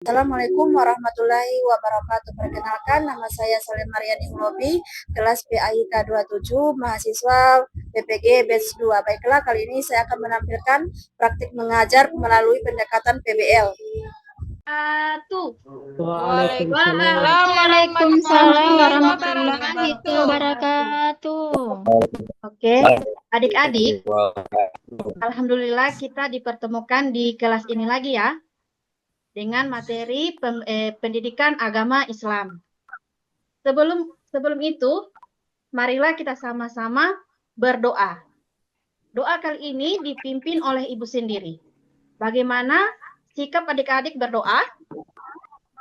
Assalamualaikum warahmatullahi wabarakatuh. Perkenalkan, nama saya Salim Mariani Hulobi, kelas PAIK 27, mahasiswa PPG Batch 2. Baiklah, kali ini saya akan menampilkan praktik mengajar melalui pendekatan PBL. Waalaikumsalam warahmatullahi wabarakatuh. Oke, adik-adik, alhamdulillah kita dipertemukan di kelas ini lagi ya, dengan materi pendidikan agama Islam. Sebelum itu, marilah kita sama-sama berdoa. Doa kali ini dipimpin oleh ibu sendiri. Bagaimana sikap adik-adik berdoa?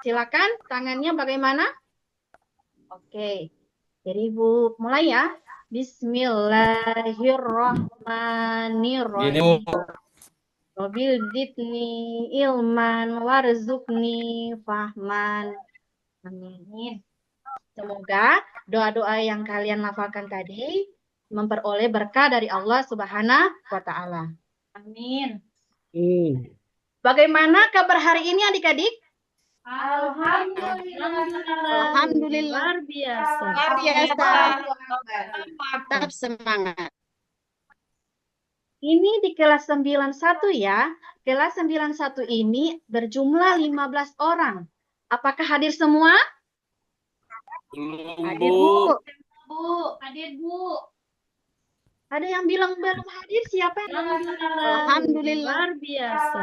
Silakan, tangannya bagaimana? Oke, jadi ibu mulai ya. Bismillahirrahmanirrahim. Robil zidni ilman warzukni fahman. Amin. Semoga doa-doa yang kalian lafalkan tadi memperoleh berkah dari Allah Subhanahu wa Ta'ala. Amin. Bagaimana kabar hari ini adik-adik? Alhamdulillah. Luar biasa. Tetap semangat. Ini di kelas 91 ya. Kelas 91 ini berjumlah 15 orang. Apakah hadir semua? Hadir, Bu. Hadir, Bu. Ada yang bilang belum hadir? Siapa yang Alhamdulillah. Luar biasa.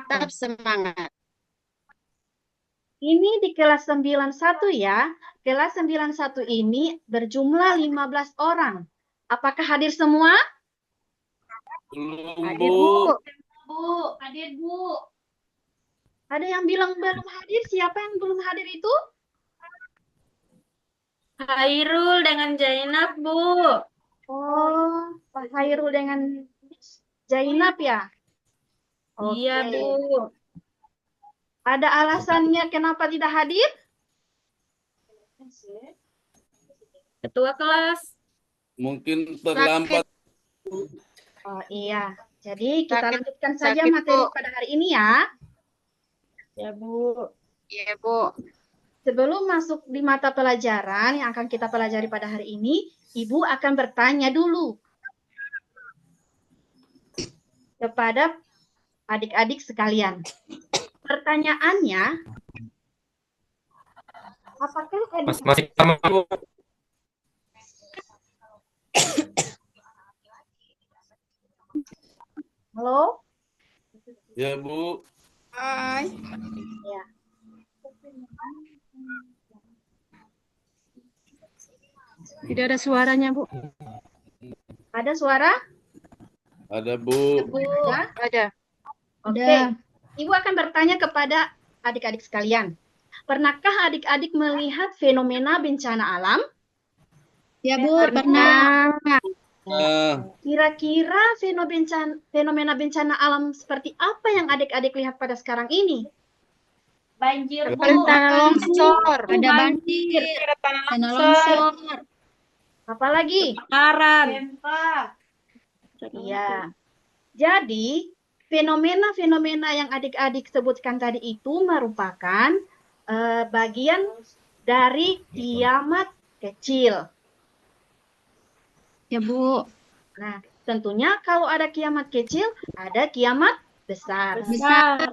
Tetap semangat. Ini di kelas 91 ya. Kelas 91 ini berjumlah 15 orang. Apakah hadir semua? Hadir, Bu. Hadir, Bu. Ada yang bilang belum hadir? Siapa yang belum hadir itu? Hairul dengan Zainab, Bu. Oh, Pak Hairul dengan Zainab ya? Iya, Oke. Bu. Ada alasannya kenapa tidak hadir? Ketua kelas. Mungkin terlambat. Oh iya. Jadi kita lanjutkan saja sakit, materi Bu. pada hari ini ya. Ya, Bu. Iya, Bu. Sebelum masuk di mata pelajaran yang akan kita pelajari pada hari ini, Ibu akan bertanya dulu kepada adik-adik sekalian. Pertanyaannya, apakah Masih sama, Bu. Halo? Ya, Bu. Hai. Ya. Tidak ada suaranya, Bu. Ada suara? Ada, Bu. Ya? Ada. Oke. Ibu akan bertanya kepada adik-adik sekalian. Pernahkah adik-adik melihat fenomena bencana alam? Ya, Bu, pernah. Kira-kira fenomena bencana alam seperti apa yang adik-adik lihat pada sekarang ini? Banjir, Bu. Tanah longsor. Ada banjir. Tanah longsor. Apalagi? Kebakaran. Iya. Jadi, fenomena-fenomena yang adik-adik sebutkan tadi itu merupakan bagian dari kiamat kecil. Ya, Bu. Nah, tentunya kalau ada kiamat kecil, ada kiamat besar. Besar.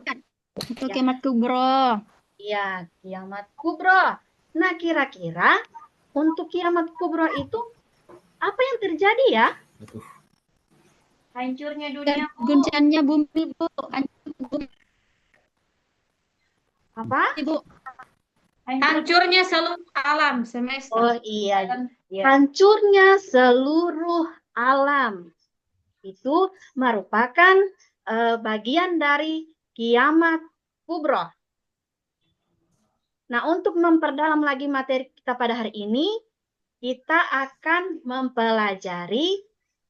Itu kiamat kubro. Iya, kiamat kubro. Nah, kira-kira untuk kiamat kubro itu apa yang terjadi ya? Hancurnya dunia, Bu. Guncangnya bumi, Bu. Hancur bumi, Apa? Bu. Hancurnya seluruh alam semesta. Oh iya, hancurnya seluruh alam. Itu merupakan bagian dari kiamat kubro. Nah, untuk memperdalam lagi materi kita pada hari ini, kita akan mempelajari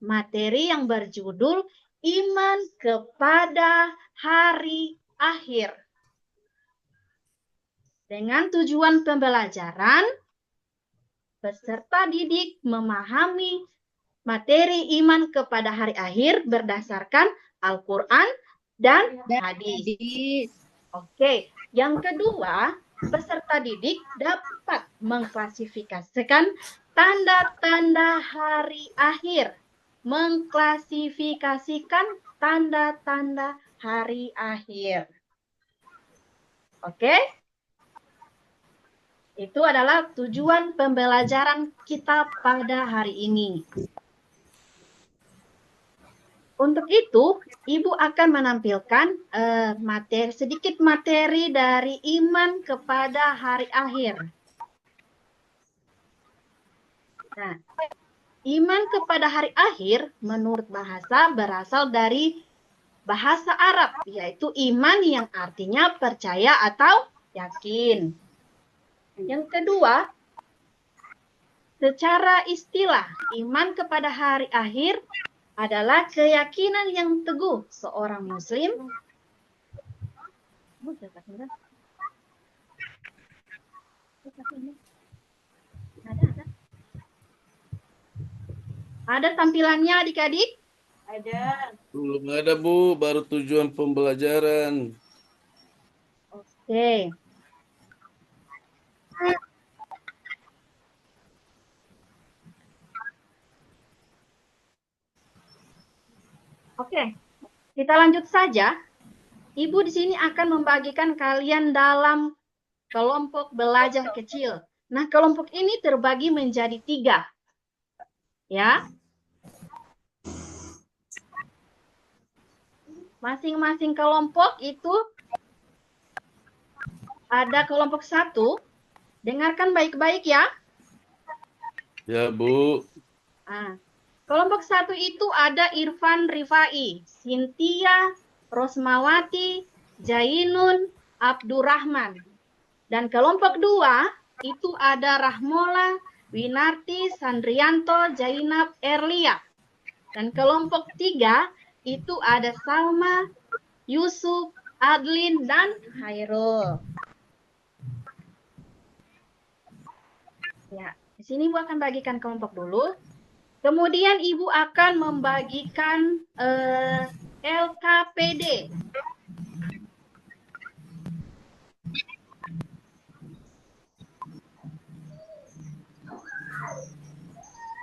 materi yang berjudul Iman kepada Hari Akhir. Dengan tujuan pembelajaran, peserta didik memahami materi iman kepada hari akhir berdasarkan Al-Quran dan Dan hadis. hadis. Oke, yang kedua, peserta didik dapat mengklasifikasikan tanda-tanda hari akhir. Mengklasifikasikan tanda-tanda hari akhir. Oke? Itu adalah tujuan pembelajaran kita pada hari ini. Untuk itu, Ibu akan menampilkan sedikit materi dari iman kepada hari akhir. Nah, iman kepada hari akhir menurut bahasa berasal dari bahasa Arab, yaitu iman yang artinya percaya atau yakin. Yang kedua, secara istilah, iman kepada hari akhir adalah keyakinan yang teguh seorang muslim ada tampilannya adik-adik? Belum ada, Bu. Baru tujuan pembelajaran. Oke. Oke, kita lanjut saja. Ibu di sini akan membagikan kalian dalam kelompok belajar kecil. Nah, kelompok ini terbagi menjadi 3. Ya. Masing-masing kelompok itu ada kelompok 1. Dengarkan baik-baik ya. Ya, Bu. Nah, kelompok 1 itu ada Irfan Rifai, Cynthia, Rosmawati, Jainun, Abdurrahman. Dan kelompok 2 itu ada Rahmola, Winarti, Sandrianto, Jainab, Erlia. Dan kelompok 3 itu ada Salma, Yusuf, Adlin, dan Hairul. Ya, di sini Ibu akan bagikan kelompok dulu. Kemudian Ibu akan membagikan LKPD.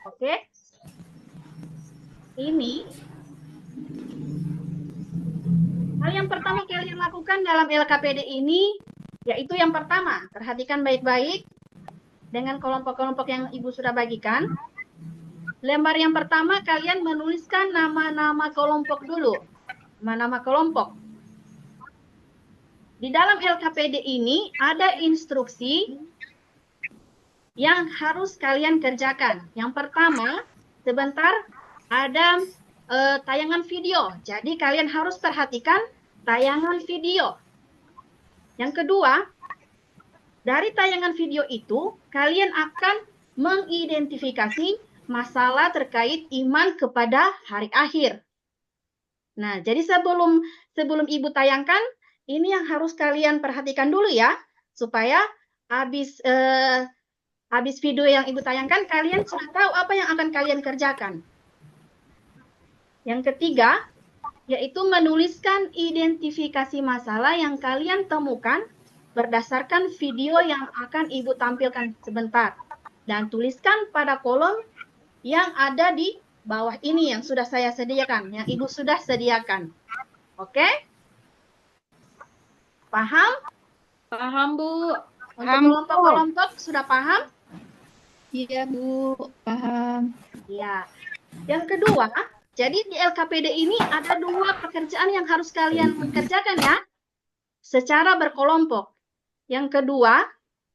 Oke. Ini hal yang pertama kalian lakukan dalam LKPD ini, yaitu yang pertama, perhatikan baik-baik dengan kelompok-kelompok yang Ibu sudah bagikan. Lembar yang pertama kalian menuliskan nama-nama kelompok dulu. Nama-nama kelompok. Di dalam LKPD ini ada instruksi yang harus kalian kerjakan. Yang pertama, sebentar ada tayangan video. Jadi kalian harus perhatikan tayangan video. Yang kedua, dari tayangan video itu kalian akan mengidentifikasi masalah terkait iman kepada hari akhir. Nah, jadi sebelum Ibu tayangkan, ini yang harus kalian perhatikan dulu ya, supaya habis video yang Ibu tayangkan, kalian sudah tahu apa yang akan kalian kerjakan. Yang ketiga, yaitu menuliskan identifikasi masalah yang kalian temukan berdasarkan video yang akan Ibu tampilkan sebentar. Dan tuliskan pada kolom yang ada di bawah ini yang sudah saya sediakan, yang Ibu sudah sediakan. Oke? Paham? Paham, Bu. Untuk kelompok-kelompok sudah paham? Iya, Bu. Paham. Ya. Yang kedua, jadi di LKPD ini ada 2 pekerjaan yang harus kalian kerjakan ya, secara berkelompok. Yang kedua,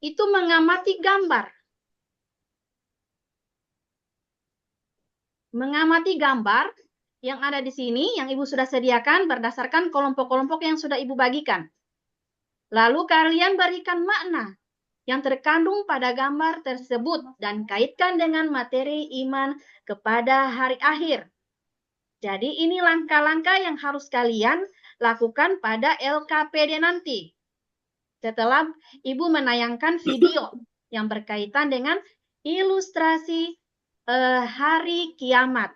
itu mengamati gambar. Mengamati gambar yang ada di sini, yang Ibu sudah sediakan berdasarkan kelompok-kelompok yang sudah Ibu bagikan. Lalu kalian berikan makna yang terkandung pada gambar tersebut dan kaitkan dengan materi iman kepada hari akhir. Jadi ini langkah-langkah yang harus kalian lakukan pada LKPD nanti. Setelah Ibu menayangkan video yang berkaitan dengan ilustrasi hari kiamat.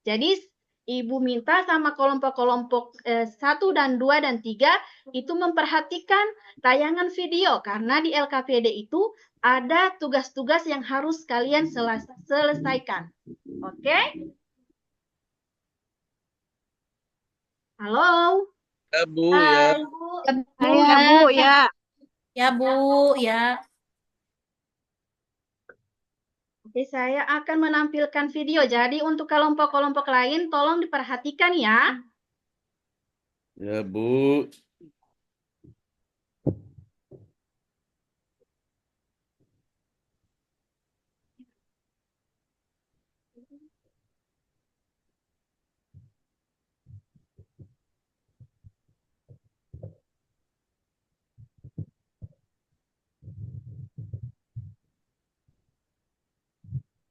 Jadi Ibu minta sama kelompok-kelompok 1 dan 2 dan 3 itu memperhatikan tayangan video karena di LKPD itu ada tugas-tugas yang harus kalian selesaikan. Oke? Halo? Ya, Bu, ya. Hai, Bu. Ya, Bu, ya. Ya, Bu, ya. Oke, saya akan menampilkan video. Jadi untuk kelompok-kelompok lain tolong diperhatikan ya. Ya, Bu.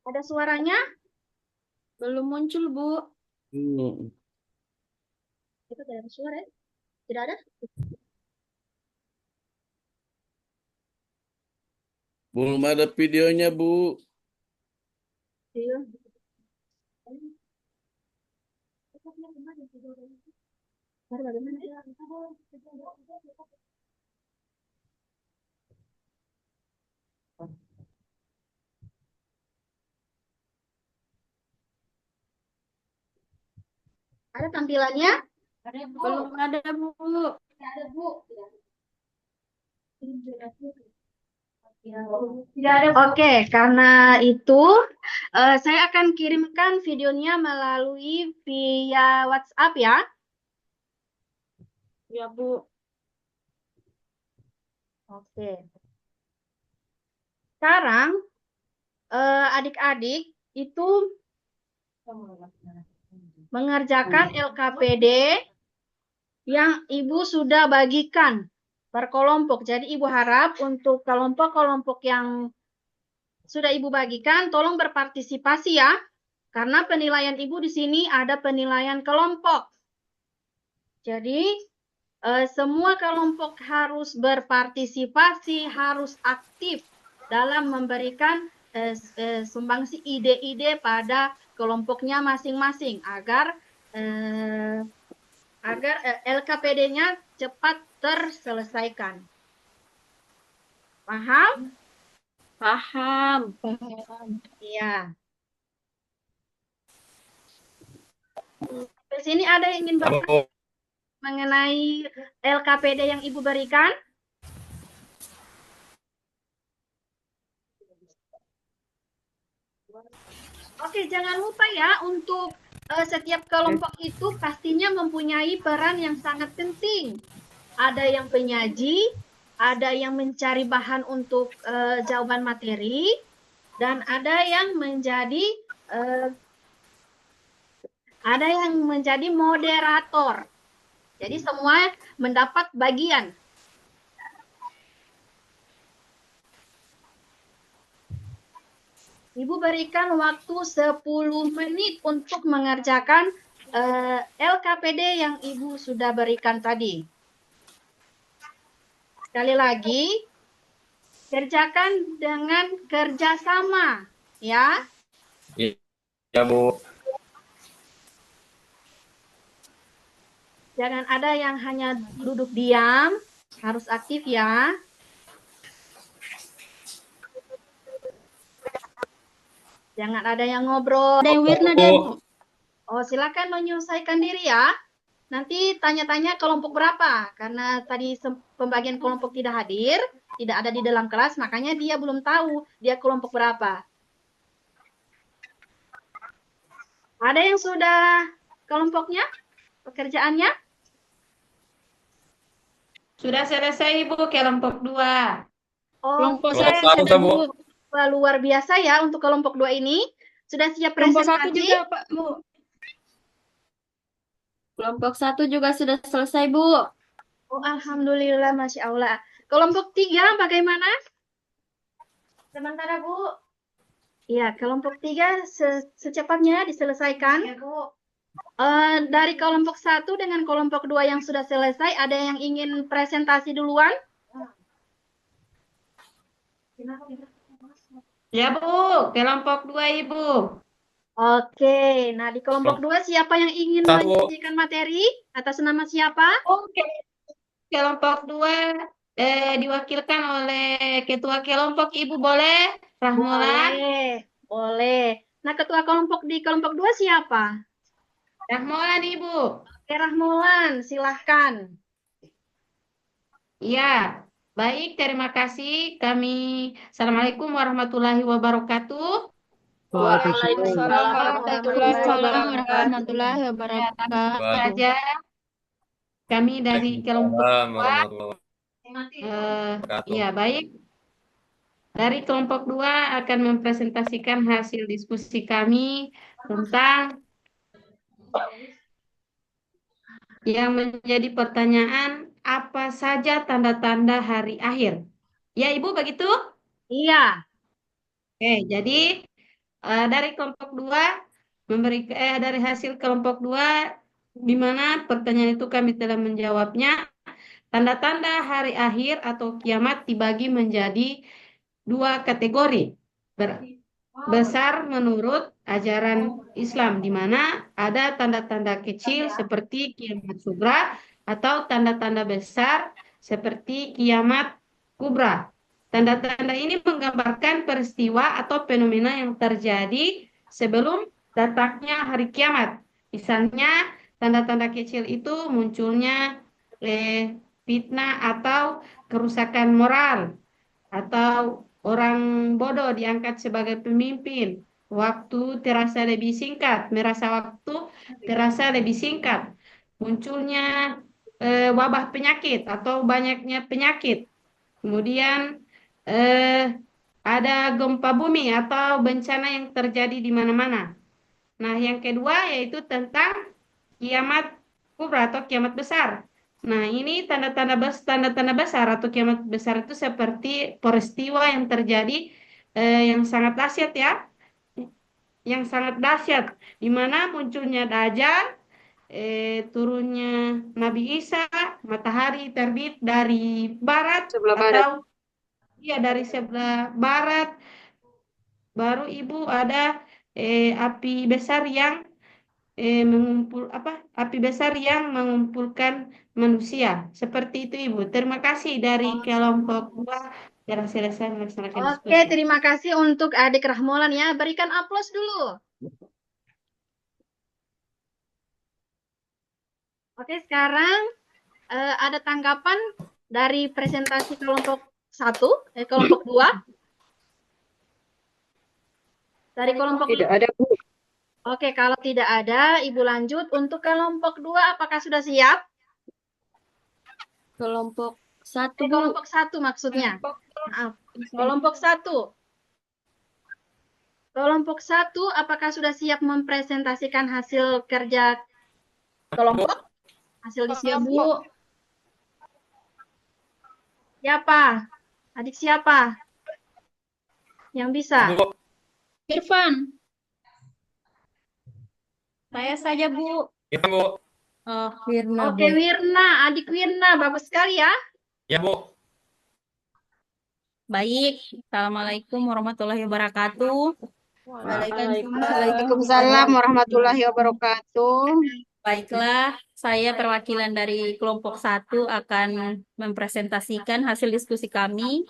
Ada suaranya? Belum muncul, Bu. Itu tidak ada suara ya? Tidak ada? Belum ada videonya, Bu. Iya. Ada tampilannya? Belum ada, Bu. Ada, Bu. Oke, karena itu saya akan kirimkan videonya melalui via WhatsApp ya. Ya, Bu. Oke. Sekarang adik-adik itu mengerjakan LKPD yang Ibu sudah bagikan per kelompok. Jadi Ibu harap untuk kelompok-kelompok yang sudah Ibu bagikan, tolong berpartisipasi ya. Karena penilaian Ibu di sini ada penilaian kelompok. Jadi semua kelompok harus berpartisipasi, harus aktif dalam memberikan sumbangsi ide-ide pada kelompoknya masing-masing agar LKPD-nya cepat terselesaikan. Paham? Paham. Iya. Di sini ada yang ingin bertanya mengenai LKPD yang Ibu berikan? Oke, jangan lupa ya untuk setiap kelompok itu pastinya mempunyai peran yang sangat penting. Ada yang penyaji, ada yang mencari bahan untuk jawaban materi, dan ada yang menjadi moderator. Jadi semua mendapat bagian. Ibu berikan waktu 10 menit untuk mengerjakan LKPD yang Ibu sudah berikan tadi. Sekali lagi, kerjakan dengan kerjasama, ya. Ya, Bu. Jangan ada yang hanya duduk diam, harus aktif ya. Jangan ada yang ngobrol. Ada yang Wirna deh, Bu. Oh, silakan menyelesaikan diri ya. Nanti tanya-tanya kelompok berapa, karena tadi pembagian kelompok tidak hadir, tidak ada di dalam kelas, makanya dia belum tahu dia kelompok berapa. Ada yang sudah kelompoknya, pekerjaannya? Sudah selesai, Ibu, kelompok 2. Oh, Kelompok Kelompok saya satu, sudah, Bu. Bu. wah, luar biasa ya untuk kelompok 2 ini. Sudah siap Kelompok satu presentasi? juga, Pak, Bu. Kelompok 1 juga sudah selesai, Bu. Oh, alhamdulillah, Masya Allah. Kelompok 3 bagaimana? Sementara, Bu. Iya, kelompok 3 secepatnya diselesaikan. Ya, Bu. Dari kelompok 1 dengan kelompok 2 yang sudah selesai, ada yang ingin presentasi duluan? Ya, Bu, kelompok 2, Ibu. Oke, nah di kelompok 2 siapa yang ingin Satu, Bu. menyajikan materi? Atas nama siapa? Oke, kelompok 2 diwakilkan oleh Ketua Kelompok. Ibu boleh? Rahmolan. Boleh, boleh. Nah, ketua kelompok di kelompok 2 siapa? Rahmolan, Ibu. Oke, Rahmolan, silahkan. Ya, baik, terima kasih. Assalamualaikum warahmatullahi wabarakatuh. Waalaikumsalam warahmatullahi Waalaikumsalam wabarakatuh. Saja kami dari kelompok Waalaikumsalam 2, warahmatullahi wabarakatuh. ya baik, dari kelompok 2 akan mempresentasikan hasil diskusi kami tentang yang menjadi pertanyaan, apa saja tanda-tanda hari akhir. Ya, Ibu, begitu? Iya, Oke, jadi dari kelompok 2 dari hasil kelompok 2 di mana pertanyaan itu kami telah menjawabnya. Tanda-tanda hari akhir atau kiamat dibagi menjadi 2 kategori. Besar menurut ajaran Islam, di mana ada tanda-tanda kecil seperti kiamat sugra atau tanda-tanda besar seperti kiamat kubra. Tanda-tanda ini menggambarkan peristiwa atau fenomena yang terjadi sebelum datangnya hari kiamat. Misalnya, tanda-tanda kecil itu munculnya fitnah atau kerusakan moral, atau orang bodoh diangkat sebagai pemimpin, waktu terasa lebih singkat, merasa waktu terasa lebih singkat, munculnya wabah penyakit atau banyaknya penyakit, kemudian eh, ada gempa bumi atau bencana yang terjadi di mana-mana. Nah, yang kedua yaitu tentang kiamat kubra atau kiamat besar. Nah, ini tanda-tanda besar atau kiamat besar itu seperti peristiwa yang terjadi yang sangat dahsyat ya, yang sangat dahsyat, di mana munculnya Dajjal, turunnya Nabi Isa, matahari terbit dari barat atau ya dari sebelah barat, baru Ibu ada api besar yang api besar yang mengumpulkan manusia. Seperti itu, Ibu. Terima kasih dari kelompok 2 yang selesai melaksanakan oke, diskusi. terima kasih untuk adik Rahmolan ya. Berikan aplaus dulu. Oke, sekarang ada tanggapan dari presentasi kelompok 1, kelompok 2. Dari kelompok Tidak ada, Bu. Oke, kalau tidak ada, Ibu lanjut. Untuk kelompok 2, apakah sudah siap? Kelompok 1, Bu. Kelompok 1 maksudnya. Maaf. Kelompok 1. Kelompok 1, apakah sudah siap mempresentasikan hasil kerja kelompok? Hasil diskusi. Bu. Siapa? Adik siapa? Yang bisa? Bu. Irfan. Saya saja, Bu. Ya, Bu. Oh, Firna, Oke, Wirna. Adik Wirna, bagus sekali ya. Ya, Bu. Baik. Assalamualaikum warahmatullahi wabarakatuh. Waalaikumsalam warahmatullahi wabarakatuh. Baiklah, saya perwakilan dari kelompok 1 akan mempresentasikan hasil diskusi kami,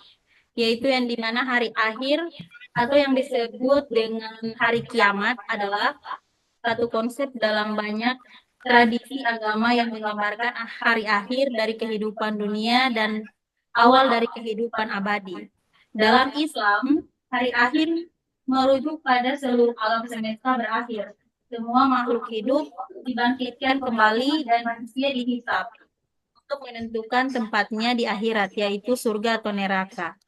yaitu yang dimana hari akhir atau yang disebut dengan hari kiamat adalah satu konsep dalam banyak tradisi agama yang menggambarkan hari akhir dari kehidupan dunia dan awal dari kehidupan abadi. Dalam Islam, hari akhir merujuk pada seluruh alam semesta berakhir. Semua makhluk hidup dibangkitkan kembali dan manusia dihisab untuk menentukan tempatnya di akhirat, yaitu surga atau neraka.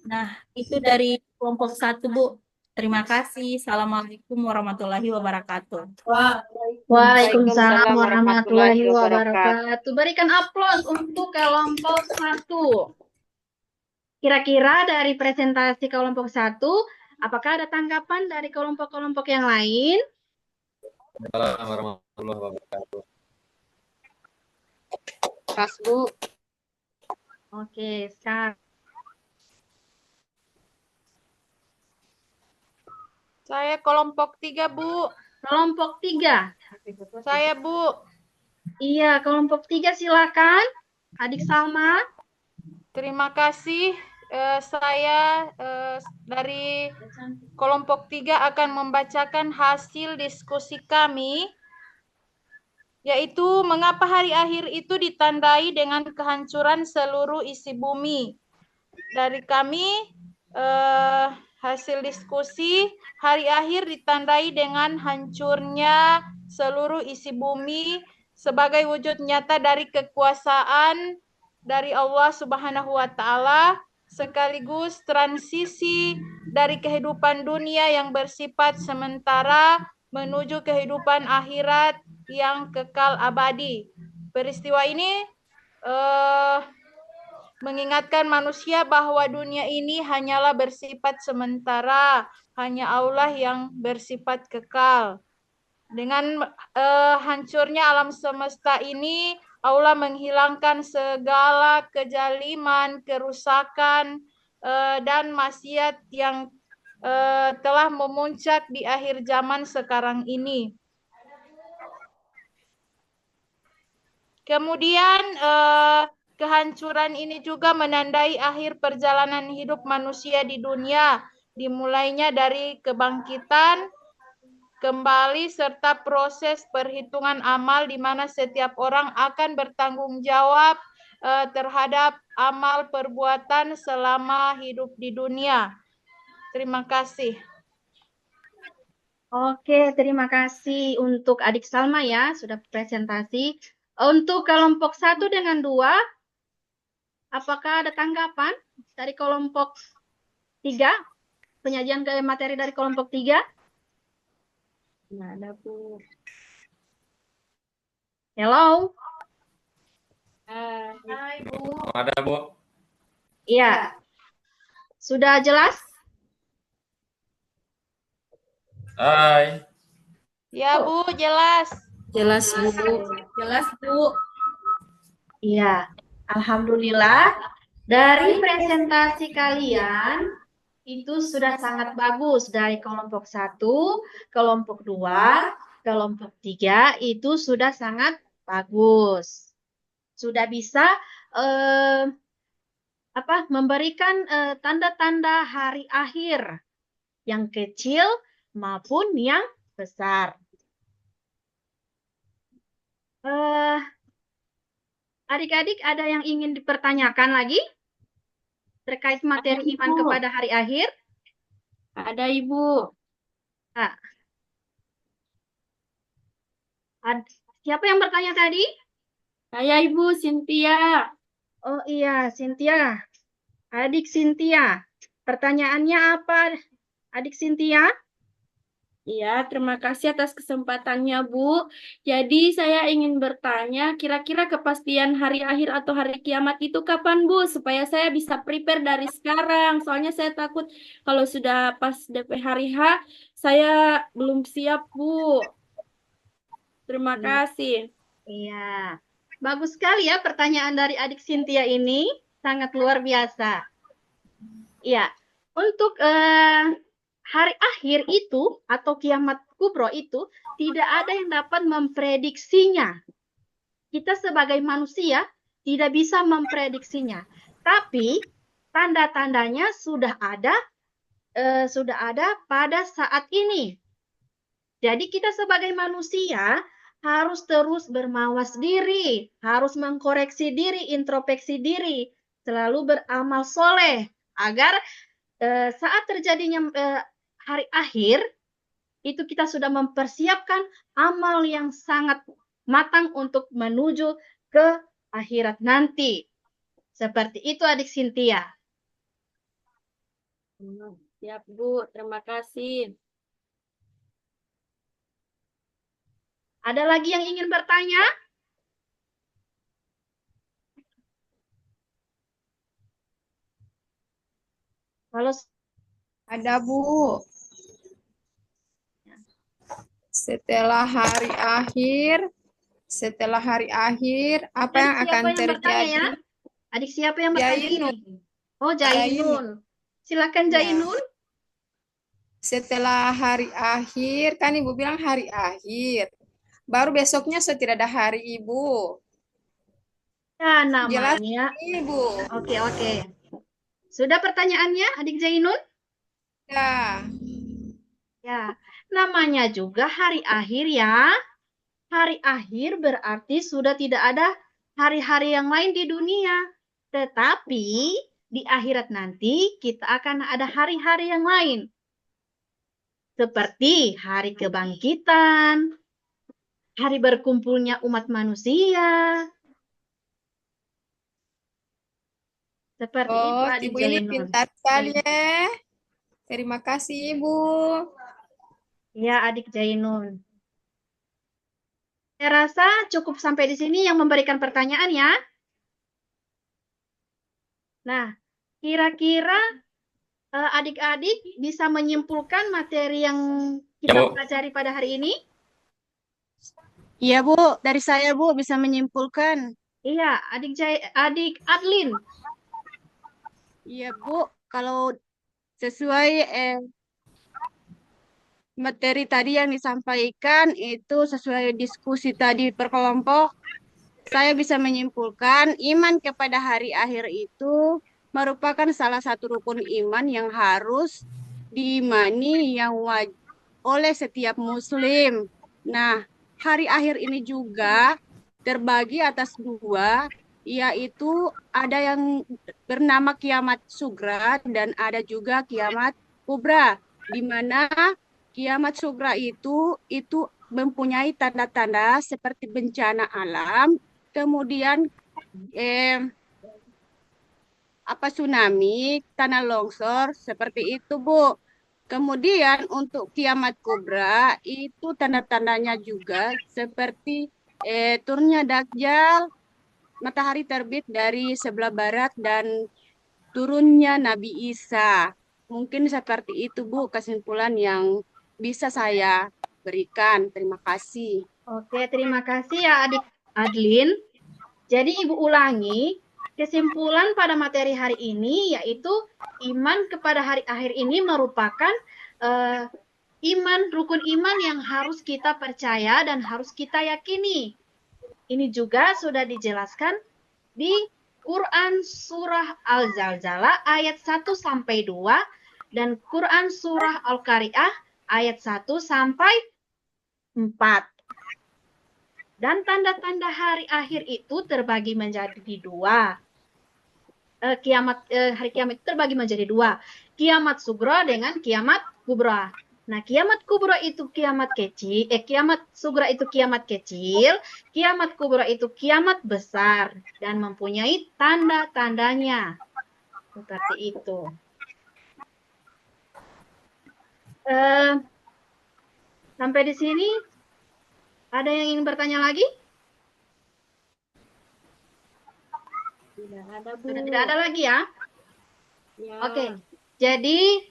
Nah, itu dari kelompok 1, Bu. Terima kasih. Assalamualaikum warahmatullahi wabarakatuh. Waalaikumsalam warahmatullahi wabarakatuh. Berikan aplaus untuk kelompok 1. Kira-kira dari presentasi kelompok 1, apakah ada tanggapan dari kelompok-kelompok yang lain? Assalamualaikum warahmatullahi wabarakatuh. Pas, Bu. Oke, sekarang Saya kelompok 3, Bu. Kelompok 3. Saya, Bu. Iya, kelompok 3 silakan. Adik Salma. Terima kasih. Saya dari kelompok 3 akan membacakan hasil diskusi kami, yaitu mengapa hari akhir itu ditandai dengan kehancuran seluruh isi bumi. Dari kami, hasil diskusi, hari akhir ditandai dengan hancurnya seluruh isi bumi sebagai wujud nyata dari kekuasaan dari Allah Subhanahu wa Ta'ala, sekaligus transisi dari kehidupan dunia yang bersifat sementara menuju kehidupan akhirat yang kekal abadi. Peristiwa ini mengingatkan manusia bahwa dunia ini hanyalah bersifat sementara, hanya Allah yang bersifat kekal. Dengan hancurnya alam semesta ini, Allah menghilangkan segala kejaliman, kerusakan, dan maksiat yang telah memuncak di akhir zaman sekarang ini. Kemudian kehancuran ini juga menandai akhir perjalanan hidup manusia di dunia, dimulainya dari kebangkitan kembali serta proses perhitungan amal di mana setiap orang akan bertanggung jawab terhadap amal perbuatan selama hidup di dunia. Terima kasih. Oke, terima kasih untuk adik Salma ya, sudah presentasi. Untuk kelompok 1 dengan 2, apakah ada tanggapan dari kelompok 3? Penyajian ke materi dari kelompok 3? Nggak ada, Bu. Hello? Hai, Bu. Ada, Bu. Iya. Sudah jelas? Hai. Ya, Bu, jelas. Jelas, Bu. Jelas, Bu. Iya. Alhamdulillah. Dari presentasi kalian, itu sudah sangat bagus. Dari kelompok 1, kelompok 2, kelompok 3, itu sudah sangat bagus. Sudah bisa memberikan tanda-tanda hari akhir yang kecil maupun yang besar. Adik-adik ada yang ingin dipertanyakan lagi terkait materi iman kepada hari akhir? Ada, Ibu. Siapa yang bertanya tadi? Saya, Ibu, Cynthia. Oh iya, Cynthia. Adik Cynthia. Pertanyaannya apa, adik Cynthia? Iya, terima kasih atas kesempatannya, Bu. Jadi saya ingin bertanya, kira-kira kepastian hari akhir atau hari kiamat itu kapan, Bu? Supaya saya bisa prepare dari sekarang. Soalnya saya takut kalau sudah pas DP hari H, saya belum siap, Bu. Terima kasih. Iya. Bagus sekali ya pertanyaan dari adik Cynthia ini. Sangat luar biasa. Iya. Untuk hari akhir itu atau kiamat kubro itu tidak ada yang dapat memprediksinya. Kita sebagai manusia tidak bisa memprediksinya. Tapi tanda-tandanya sudah ada pada saat ini. Jadi kita sebagai manusia harus terus bermawas diri, harus mengkoreksi diri, introspeksi diri, selalu beramal soleh agar saat terjadinya hari akhir itu kita sudah mempersiapkan amal yang sangat matang untuk menuju ke akhirat nanti. Seperti itu adik Cynthia. Siap, Bu. Terima kasih. Ada lagi yang ingin bertanya? Kalau Ada, Bu. Setelah hari akhir, apa yang akan terjadi? Ya? Adik siapa yang bertanya ini? Oh, Jainun. Silakan Jainun. Setelah hari akhir, kan Ibu bilang hari akhir. Baru besoknya sudah ada hari Ibu. Ya, Jelas, namanya. Ibu. Oke. Sudah pertanyaannya, Adik Zainun? Ya. Ya, namanya juga hari akhir ya. Hari akhir berarti sudah tidak ada hari-hari yang lain di dunia. Tetapi di akhirat nanti kita akan ada hari-hari yang lain. Seperti hari kebangkitan, hari berkumpulnya umat manusia. Seperti itu Oh, Adik Ibu ini Zainun. pintar sekali ya. Terima kasih, Ibu. Ya, Adik Zainun. Saya rasa cukup sampai di sini yang memberikan pertanyaan ya. Nah, kira-kira adik-adik bisa menyimpulkan materi yang Ya, kita Bu. pelajari pada hari ini? Iya, Bu. Dari saya, Bu, bisa menyimpulkan. Iya, adik Adlin. Iya, Bu. Kalau sesuai materi tadi yang disampaikan, itu sesuai diskusi tadi per kelompok, saya bisa menyimpulkan iman kepada hari akhir itu merupakan salah satu rukun iman yang harus diimani oleh setiap muslim. Nah, hari akhir ini juga terbagi atas dua, yaitu ada yang bernama kiamat sugra dan ada juga kiamat kubra, di mana kiamat sugra itu mempunyai tanda-tanda seperti bencana alam, kemudian tsunami, tanah longsor, seperti itu, Bu. Kemudian untuk kiamat kubra itu tanda-tandanya juga seperti turunnya Dajjal, matahari terbit dari sebelah barat dan turunnya Nabi Isa. Mungkin seperti itu, Bu, kesimpulan yang bisa saya berikan. Terima kasih. Oke, terima kasih ya adik Adlin. Jadi Ibu ulangi, kesimpulan pada materi hari ini yaitu iman kepada hari akhir ini merupakan rukun iman yang harus kita percaya dan harus kita yakini. Ini juga sudah dijelaskan di Quran Surah Al-Zalzalah ayat 1 sampai 2 dan Quran Surah Al-Qari'ah ayat 1 sampai 4. Dan tanda-tanda hari akhir itu terbagi menjadi dua. Hari kiamat itu terbagi menjadi dua. Kiamat sugra dengan kiamat kubra. Nah, kiamat kubra itu kiamat kecil, kiamat sugra itu kiamat kecil, kiamat kubra itu kiamat besar dan mempunyai tanda-tandanya. Seperti itu. Sampai di sini ada yang ingin bertanya lagi? Tidak ada, Bu. Sudah tidak ada lagi ya? Ya. Oke. Jadi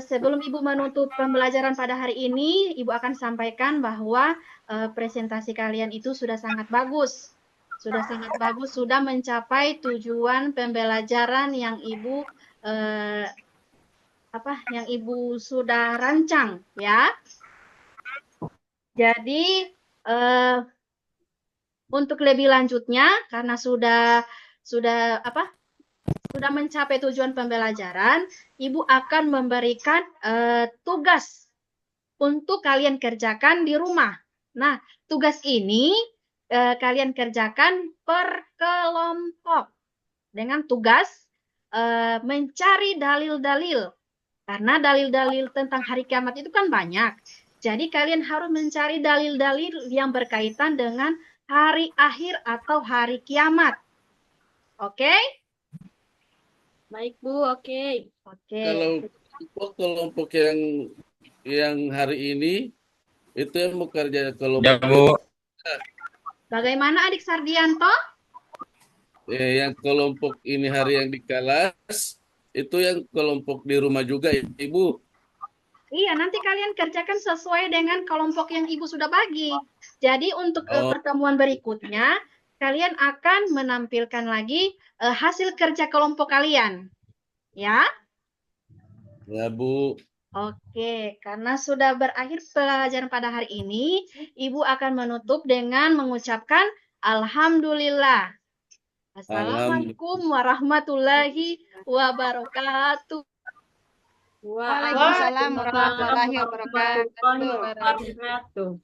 sebelum Ibu menutup pembelajaran pada hari ini, Ibu akan sampaikan bahwa presentasi kalian itu sudah sangat bagus. Sudah sangat bagus, sudah mencapai tujuan pembelajaran yang Ibu yang Ibu sudah rancang ya. Jadi untuk lebih lanjutnya karena sudah mencapai tujuan pembelajaran, Ibu akan memberikan tugas untuk kalian kerjakan di rumah. Nah, tugas ini kalian kerjakan per kelompok dengan tugas mencari dalil-dalil. Karena dalil-dalil tentang hari kiamat itu kan banyak. Jadi kalian harus mencari dalil-dalil yang berkaitan dengan hari akhir atau hari kiamat. Oke? Baik, Bu. Oke. Oke. Kalau kelompok yang hari ini itu yang mau kerja Ya, kelompok Bu. Bagaimana Adik Sardianto? yang kelompok ini hari yang di kelas itu yang kelompok di rumah juga ya, Ibu. Iya, nanti kalian kerjakan sesuai dengan kelompok yang Ibu sudah bagi. Jadi untuk pertemuan berikutnya, kalian akan menampilkan lagi hasil kerja kelompok kalian. Ya? Ya, Bu. Oke, karena sudah berakhir pelajaran pada hari ini, Ibu akan menutup dengan mengucapkan Alhamdulillah. Assalamualaikum warahmatullahi wabarakatuh. Waalaikumsalam warahmatullahi wabarakatuh. warahmatullahi wabarakatuh.